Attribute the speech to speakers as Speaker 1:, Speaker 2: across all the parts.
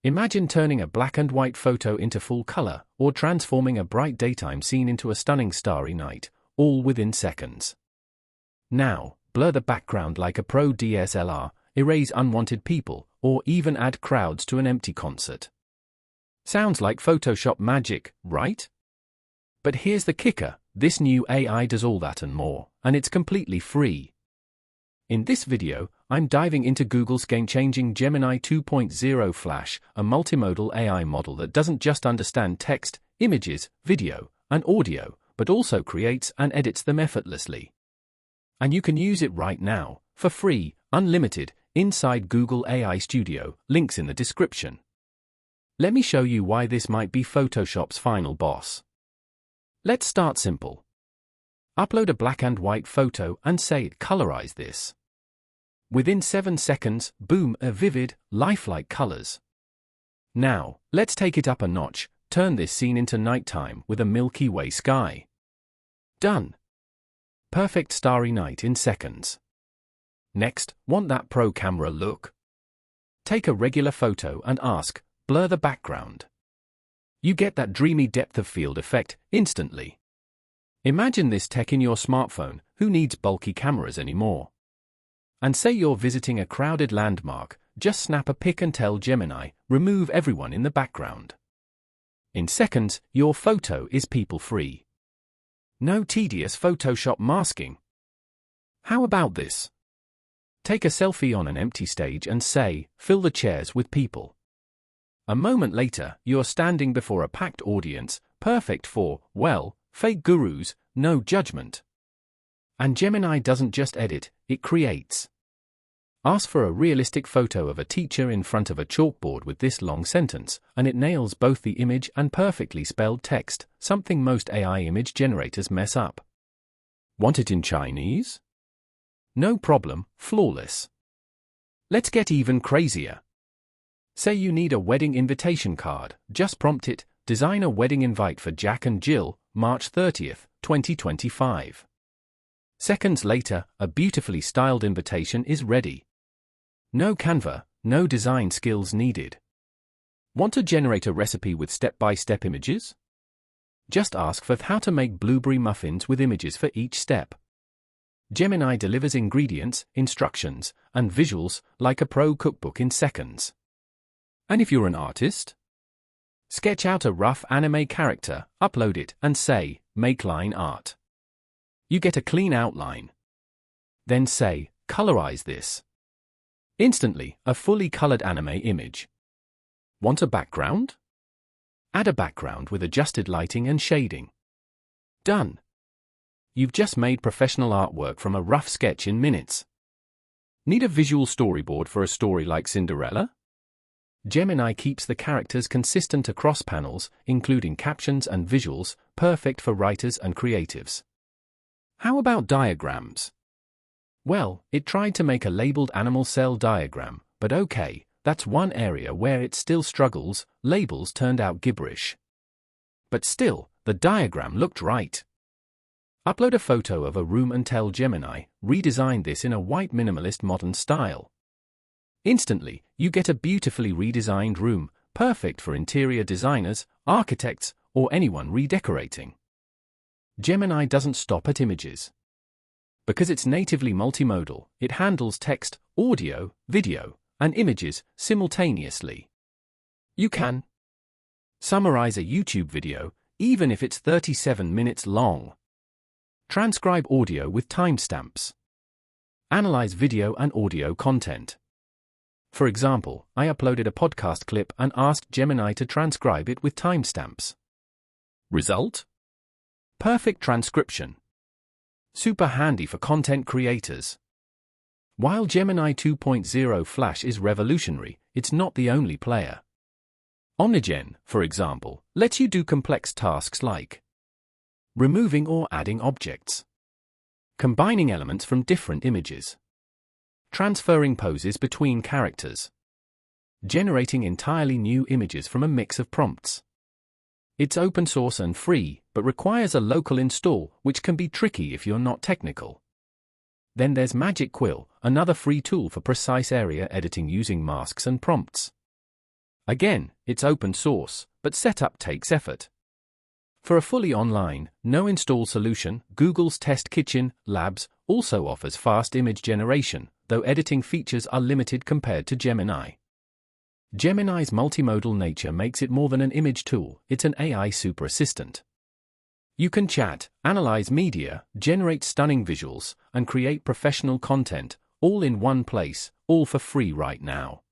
Speaker 1: Imagine turning a black and white photo into full color, or transforming a bright daytime scene into a stunning starry night, all within seconds. Now, blur the background like a pro DSLR, erase unwanted people, or even add crowds to an empty concert. Sounds like Photoshop magic, right? But here's the kicker, this new AI does all that and more, and it's completely free. In this video, I'm diving into Google's game-changing Gemini 2.0 Flash, a multimodal AI model that doesn't just understand text, images, video, and audio, but also creates and edits them effortlessly. And you can use it right now, for free, unlimited, inside Google AI Studio, links in the description. Let me show you why this might be Photoshop's final boss. Let's start simple. Upload a black and white photo and say, colorize this. Within 7 seconds, boom, a vivid, lifelike colors. Now, let's take it up a notch, turn this scene into nighttime with a Milky Way sky. Done. Perfect starry night in seconds. Next, want that pro camera look? Take a regular photo and ask, blur the background. You get that dreamy depth of field effect instantly. Imagine this tech in your smartphone, who needs bulky cameras anymore? And say you're visiting a crowded landmark, just snap a pic and tell Gemini, remove everyone in the background. In seconds, your photo is people-free. No tedious Photoshop masking. How about this? Take a selfie on an empty stage and say, fill the chairs with people. A moment later, you're standing before a packed audience, perfect for, well, fake gurus, no judgment. And Gemini doesn't just edit, it creates. Ask for a realistic photo of a teacher in front of a chalkboard with this long sentence, and it nails both the image and perfectly spelled text, something most AI image generators mess up. Want it in Chinese? No problem, flawless. Let's get even crazier. Say you need a wedding invitation card, just prompt it, design a wedding invite for Jack and Jill, March 30th, 2025. Seconds later, a beautifully styled invitation is ready. No Canva, no design skills needed. Want to generate a recipe with step-by-step images? Just ask for how to make blueberry muffins with images for each step. Gemini delivers ingredients, instructions, and visuals like a pro cookbook in seconds. And if you're an artist? Sketch out a rough anime character, upload it, and say, make line art. You get a clean outline. Then say, colorize this. Instantly, a fully colored anime image. Want a background? Add a background with adjusted lighting and shading. Done. You've just made professional artwork from a rough sketch in minutes. Need a visual storyboard for a story like Cinderella? Gemini keeps the characters consistent across panels, including captions and visuals, perfect for writers and creatives. How about diagrams? Well, it tried to make a labeled animal cell diagram, but okay, that's one area where it still struggles, labels turned out gibberish. But still, the diagram looked right. Upload a photo of a room and tell Gemini, redesign this in a white minimalist modern style. Instantly, you get a beautifully redesigned room, perfect for interior designers, architects, or anyone redecorating. Gemini doesn't stop at images. Because it's natively multimodal, it handles text, audio, video, and images simultaneously. You can summarize a YouTube video, even if it's 37 minutes long. Transcribe audio with timestamps. Analyze video and audio content. For example, I uploaded a podcast clip and asked Gemini to transcribe it with timestamps. Result? Perfect transcription. Super handy for content creators. While Gemini 2.0 Flash is revolutionary, it's not the only player. OmniGen, for example, lets you do complex tasks like removing or adding objects, combining elements from different images, transferring poses between characters, generating entirely new images from a mix of prompts. It's open source and free, but requires a local install, which can be tricky if you're not technical. Then there's MagicQuil, another free tool for precise area editing using masks and prompts. Again, it's open source, but setup takes effort. For a fully online, no-install solution, Google's Test Kitchen Labs also offers fast image generation, though editing features are limited compared to Gemini. Gemini's multimodal nature makes it more than an image tool, it's an AI super assistant. You can chat, analyze media, generate stunning visuals, and create professional content, all in one place, all for free right now.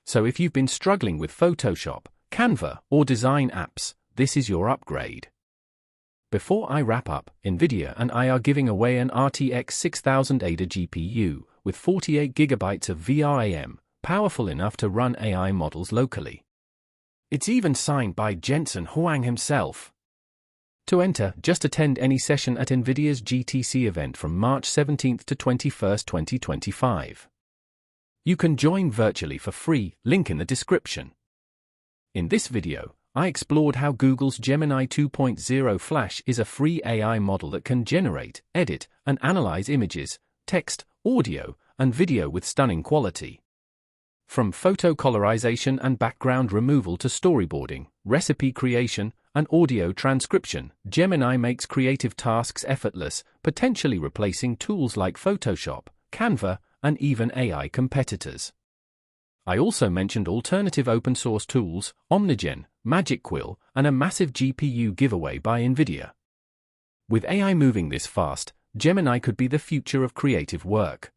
Speaker 1: So if you've been struggling with Photoshop, Canva, or design apps, this is your upgrade. Before I wrap up, NVIDIA and I are giving away an RTX 6000 Ada GPU with 48GB of VRAM, powerful enough to run AI models locally. It's even signed by Jensen Huang himself. To enter, just attend any session at NVIDIA's GTC event from March 17 to 21, 2025. You can join virtually for free, link in the description. In this video, I explored how Google's Gemini 2.0 Flash is a free AI model that can generate, edit, and analyze images, text, audio, and video with stunning quality. From photo colorization and background removal to storyboarding, recipe creation, and audio transcription, Gemini makes creative tasks effortless, potentially replacing tools like Photoshop, Canva, and even AI competitors. I also mentioned alternative open-source tools, OmniGen, MagicQuil, and a massive GPU giveaway by NVIDIA. With AI moving this fast, Gemini could be the future of creative work.